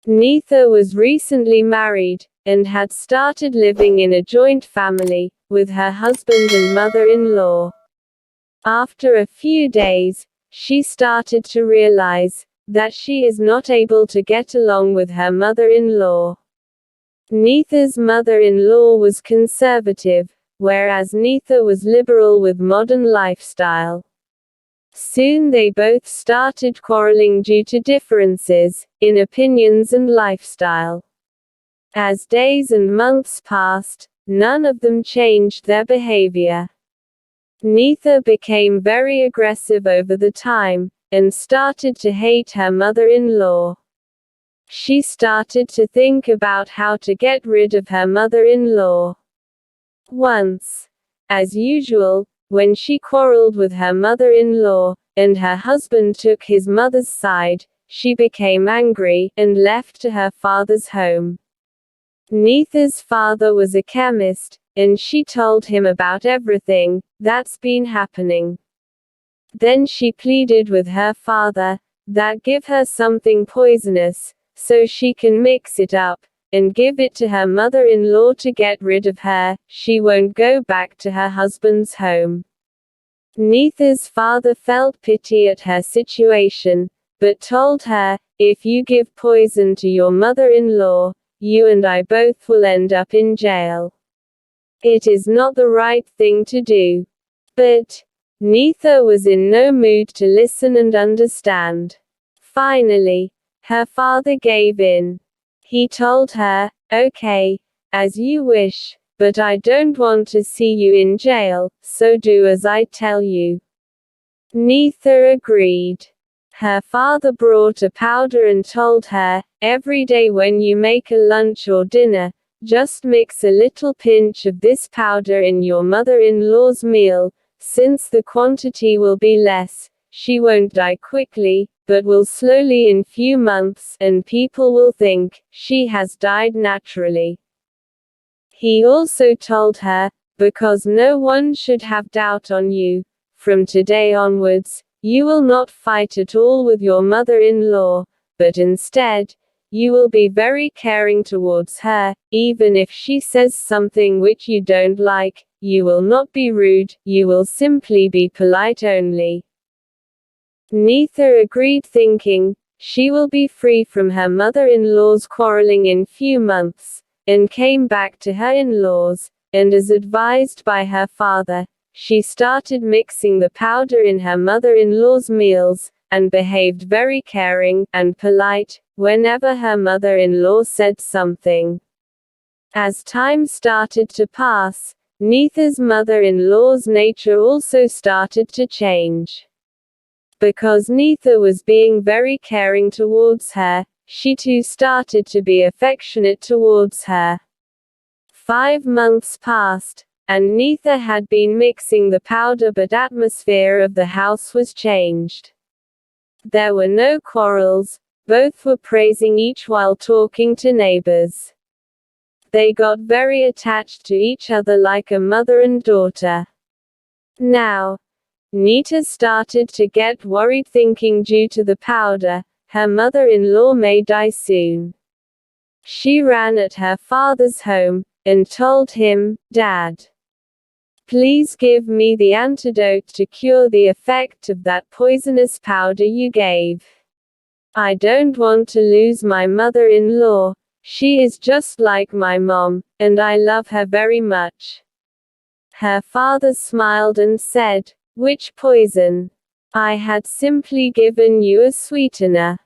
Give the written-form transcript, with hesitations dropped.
Nita was recently married, and had started living in a joint family, with her husband and mother-in-law. After a few days, she started to realize that she is not able to get along with her mother-in-law. Nita's mother-in-law was conservative, whereas Nita was liberal with modern lifestyle. Soon they both started quarreling due to differences in opinions and lifestyle. As days and months passed, none of them changed their behavior. Nita became very aggressive over the time, and started to hate her mother-in-law. She started to think about how to get rid of her mother-in-law. Once, as usual, when she quarreled with her mother-in-law, and her husband took his mother's side, she became angry, and left to her father's home. Nita's father was a chemist, and she told him about everything that's been happening. Then she pleaded with her father that give her something poisonous, so she can mix it up, and give it to her mother-in-law to get rid of her. She won't go back to her husband's home. Nita's father felt pity at her situation, but told her, if you give poison to your mother-in-law, you and I both will end up in jail. It is not the right thing to do. But Nita was in no mood to listen and understand. Finally, her father gave in. He told her, okay, as you wish, but I don't want to see you in jail, so do as I tell you. Nita agreed. Her father brought a powder and told her, every day when you make a lunch or dinner, just mix a little pinch of this powder in your mother-in-law's meal. Since the quantity will be less, she won't die quickly, but will slowly in few months, and people will think she has died naturally. He also told her, because no one should have doubt on you, from today onwards, you will not fight at all with your mother-in-law, but instead, you will be very caring towards her, even if she says something which you don't like, you will not be rude, you will simply be polite only. Nita agreed, thinking, she will be free from her mother-in-law's quarreling in few months, and came back to her in-laws, and as advised by her father, she started mixing the powder in her mother-in-law's meals, and behaved very caring and polite whenever her mother-in-law said something. As time started to pass, Nita's mother-in-law's nature also started to change. Because Nita was being very caring towards her, she too started to be affectionate towards her. 5 months passed, and Nita had been mixing the powder, but atmosphere of the house was changed. There were no quarrels, both were praising each while talking to neighbors. They got very attached to each other like a mother and daughter. Now, Nita started to get worried, thinking due to the powder, her mother-in-law may die soon. She ran at her father's home, and told him, Dad, please give me the antidote to cure the effect of that poisonous powder you gave. I don't want to lose my mother-in-law. She is just like my mom, and I love her very much. Her father smiled and said, which poison? I had simply given you a sweetener.